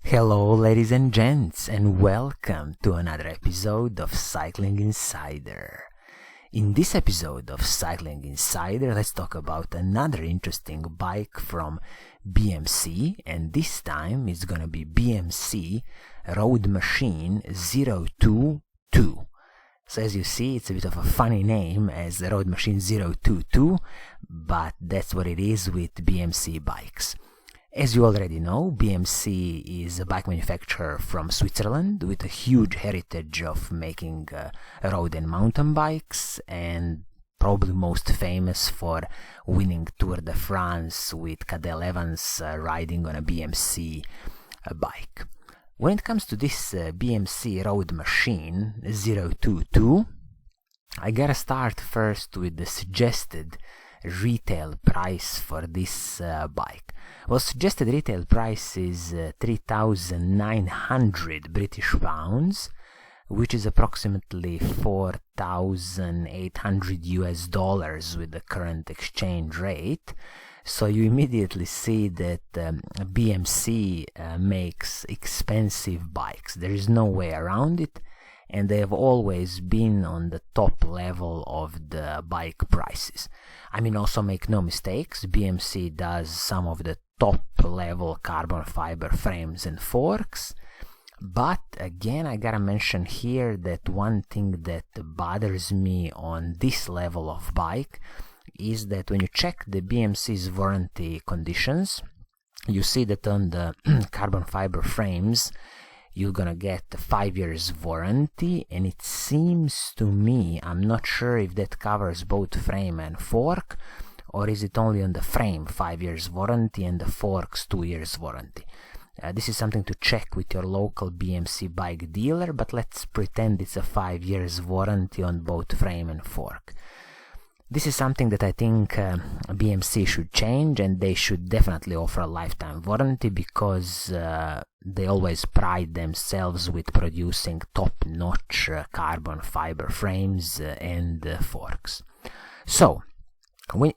Hello ladies and gents, and welcome to another episode of Cycling Insider. In this episode of Cycling Insider, let's talk about another interesting bike from BMC, and this time it's gonna be BMC Roadmachine 022. So as you see, it's a bit of a funny name as the Roadmachine 022, but that's what it is with BMC Bikes. As you already know, BMC is a bike manufacturer from Switzerland with a huge heritage of making road and mountain bikes, and probably most famous for winning Tour de France with Cadel Evans riding on a BMC bike. When it comes to this BMC Roadmachine 022, I gotta start first with the suggested retail price for this bike. Well, suggested retail price is 3,900 British pounds, which is approximately 4,800 US dollars with the current exchange rate. So you immediately see that BMC makes expensive bikes. There is no way around it, and they have always been on the top level of the bike prices. I mean, also make no mistakes, BMC does some of the top level carbon fiber frames and forks, but again, I gotta mention here that one thing that bothers me on this level of bike is that when you check the BMC's warranty conditions, you see that on the carbon fiber frames you're gonna get a 5 years warranty, and it seems to me, I'm not sure if that covers both frame and fork, or is it only on the frame 5 years warranty and the forks 2 years warranty. This is something to check with your local BMC bike dealer, but let's pretend it's a 5 years warranty on both frame and fork. This is something that I think BMC should change, and they should definitely offer a lifetime warranty, because they always pride themselves with producing top-notch carbon fiber frames and forks. So,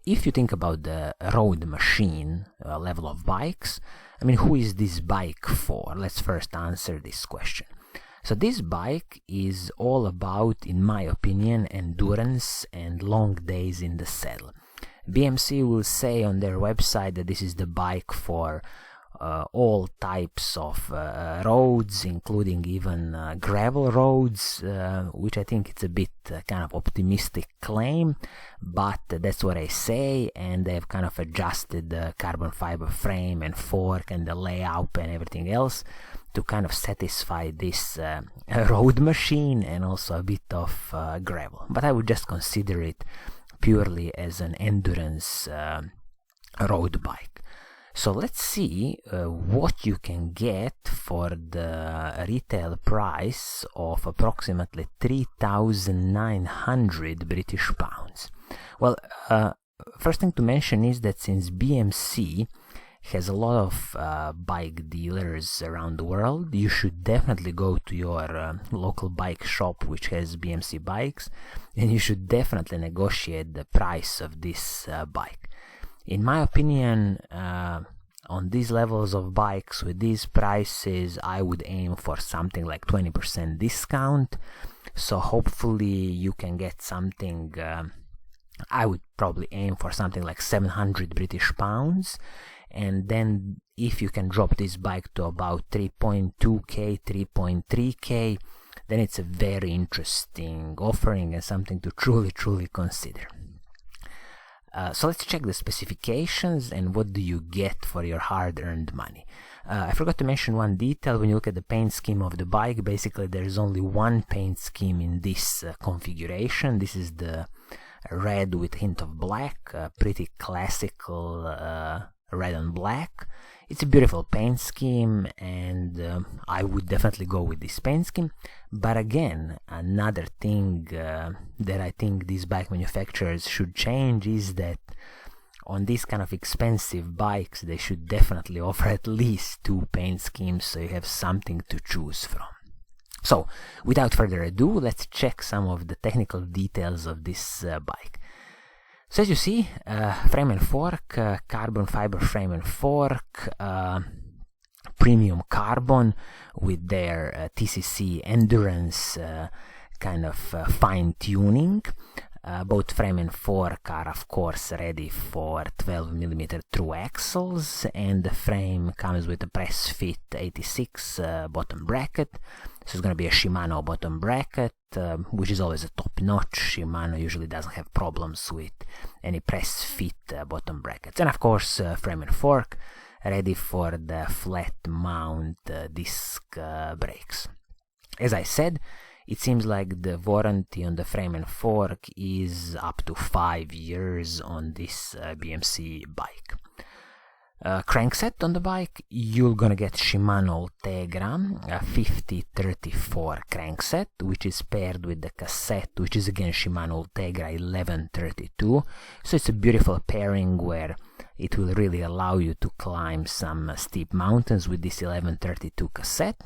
if you think about the Roadmachine level of bikes, I mean, who is this bike for? Let's first answer this question. So this bike is all about, in my opinion, endurance and long days in the saddle. BMC will say on their website that this is the bike for all types of roads, including even gravel roads, which I think it's a bit kind of optimistic claim, but that's what I say, and they've kind of adjusted the carbon fiber frame and fork and the layout and everything else to kind of satisfy this road machine and also a bit of gravel. But I would just consider it purely as an endurance road bike. So let's see what you can get for the retail price of approximately 3,900 British pounds. Well, first thing to mention is that since BMC has a lot of bike dealers around the world, you should definitely go to your local bike shop which has BMC bikes, and you should definitely negotiate the price of this bike. In my opinion, on these levels of bikes with these prices, I would aim for something like 20% discount. So hopefully you can get something, I would probably aim for something like 700 British pounds. And then if you can drop this bike to about 3.2k, 3.3k, then it's a very interesting offering and something to truly consider. So let's check the specifications and what do you get for your hard-earned money. I forgot to mention one detail. When you look at the paint scheme of the bike, basically there is only one paint scheme in this configuration. This is the red with hint of black, pretty classical red and black. It's a beautiful paint scheme, and I would definitely go with this paint scheme. But again, another thing that I think these bike manufacturers should change is that on these kind of expensive bikes, they should definitely offer at least two paint schemes so you have something to choose from. So, without further ado, let's check some of the technical details of this bike. So as you see, frame and fork, carbon fiber frame and fork, premium carbon with their TCC endurance kind of fine tuning. Both frame and fork are of course ready for 12mm through axles, and the frame comes with a press fit 86 bottom bracket. So it's going to be a Shimano bottom bracket, which is always a top notch. Shimano usually doesn't have problems with any press fit bottom brackets. And of course frame and fork ready for the flat mount disc brakes. As I said, it seems like the warranty on the frame and fork is up to 5 years on this BMC bike. Crankset on the bike, you're gonna get Shimano Ultegra 5034 crankset, which is paired with the cassette, which is again Shimano Ultegra 1132. So it's a beautiful pairing where it will really allow you to climb some steep mountains with this 1132 cassette.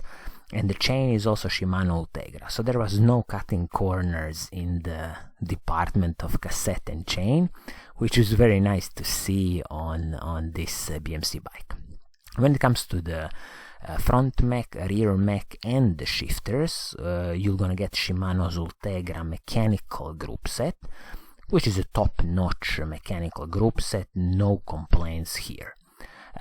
And the chain is also Shimano Ultegra, so there was no cutting corners in the department of cassette and chain, which is very nice to see on this BMC bike. When it comes to the front mech, rear mech and the shifters, you're gonna get Shimano's Ultegra mechanical group set, which is a top-notch mechanical group set, no complaints here.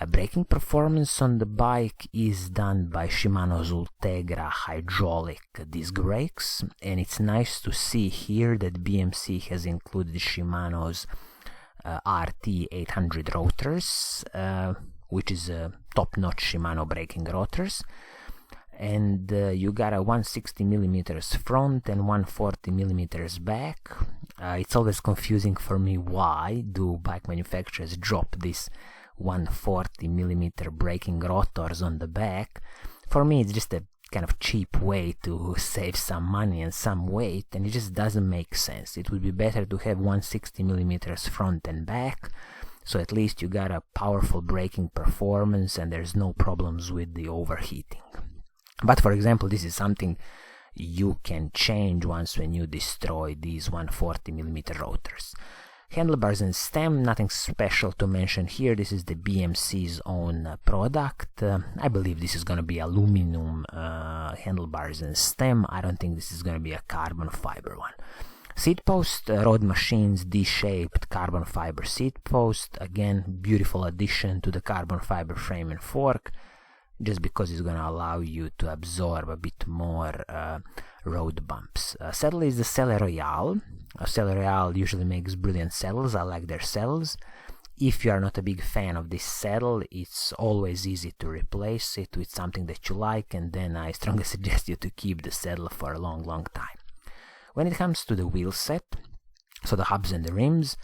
Braking performance on the bike is done by Shimano's Ultegra hydraulic disc brakes, and it's nice to see here that BMC has included Shimano's RT 800 rotors, which is a top-notch Shimano braking rotors, and you got a 160mm front and 140mm back. It's always confusing for me why do bike manufacturers drop this 140mm braking rotors on the back. For me it's just a kind of cheap way to save some money and some weight, and it just doesn't make sense. It would be better to have 160mm front and back, so at least you got a powerful braking performance and there's no problems with the overheating. But for example, this is something you can change once when you destroy these 140mm rotors. Handlebars and stem, nothing special to mention here. This is the BMC's own product. I believe this is going to be aluminum handlebars and stem. I don't think this is going to be a carbon fiber one. Seat post, Roadmachine's D-shaped carbon fiber seat post. Again, beautiful addition to the carbon fiber frame and fork, just because it's going to allow you to absorb a bit more road bumps. Saddle is the Selle Royale. Selle Royale usually makes brilliant saddles. I like their saddles. If you are not a big fan of this saddle, it's always easy to replace it with something that you like, and then I strongly suggest you to keep the saddle for a long time. When it comes to the wheel set, so the hubs and the rims,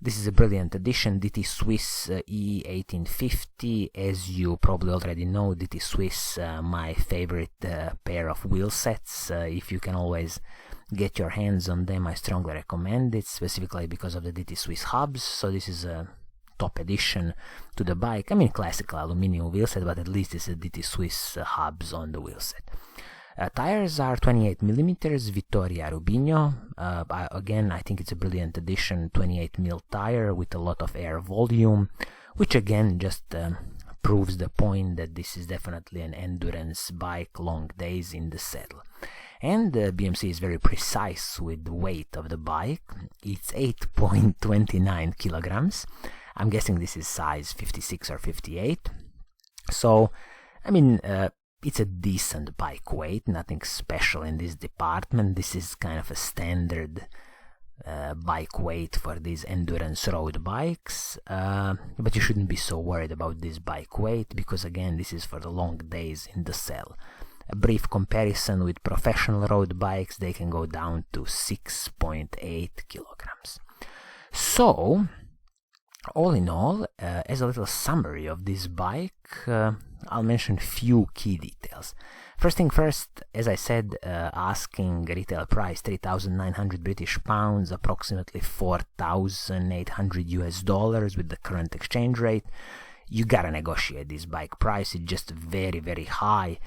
this is a brilliant addition, DT Swiss E1850. As you probably already know, DT Swiss, my favorite pair of wheel sets. If you can always get your hands on them, I strongly recommend it, specifically because of the DT Swiss hubs. So this is a top addition to the bike. I mean, classical aluminum wheel set, but at least it's a DT Swiss hubs on the wheel set. Tires are 28mm Vittoria Rubinho. Again, I think it's a brilliant addition, 28mm tire with a lot of air volume, which again just proves the point that this is definitely an endurance bike, long days in the saddle. And BMC is very precise with the weight of the bike. It's 8.29 kilograms. I'm guessing this is size 56 or 58. So, I mean, it's a decent bike weight, nothing special in this department. This is kind of a standard bike weight for these endurance road bikes, but you shouldn't be so worried about this bike weight, because again, this is for the long days in the cell. A brief comparison with professional road bikes, they can go down to 6.8 kilograms. So, all in all, as a little summary of this bike, I'll mention few key details. First thing first, as I said, asking retail price 3,900 British pounds, approximately 4,800 US dollars with the current exchange rate. You gotta negotiate this bike price, it's just very high.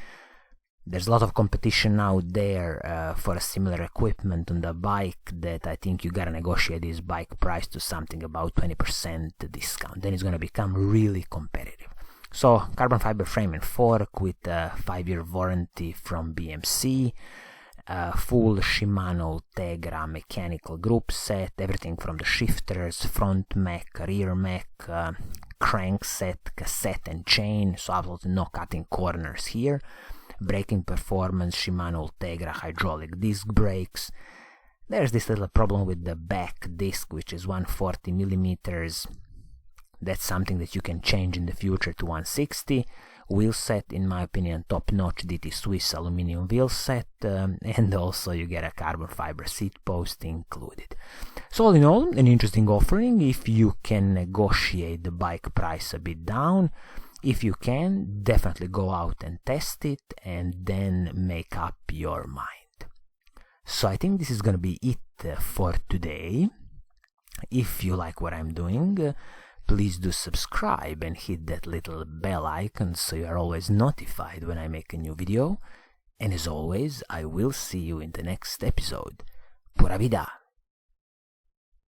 There's a lot of competition out there for a similar equipment on the bike that I think you gotta negotiate this bike price to something about 20% discount. Then it's gonna become really competitive. So carbon fiber frame and fork with a 5-year warranty from BMC, full Shimano Tegra mechanical group set, everything from the shifters, front mech, rear mech, crank set, cassette and chain, so absolutely no cutting corners here. Braking performance, Shimano Tegra hydraulic disc brakes. There's this little problem with the back disc, which is 140 millimeters. That's something that you can change in the future to 160. Wheel set, in my opinion, top-notch DT Swiss aluminum wheel set, and also you get a carbon fiber seat post included. So all in all, an interesting offering if you can negotiate the bike price a bit down. If you can, definitely go out and test it and then make up your mind. So I think this is gonna be it for today. If you like what I'm doing, please do subscribe and hit that little bell icon so you are always notified when I make a new video. And as always, I will see you in the next episode. Pura Vida!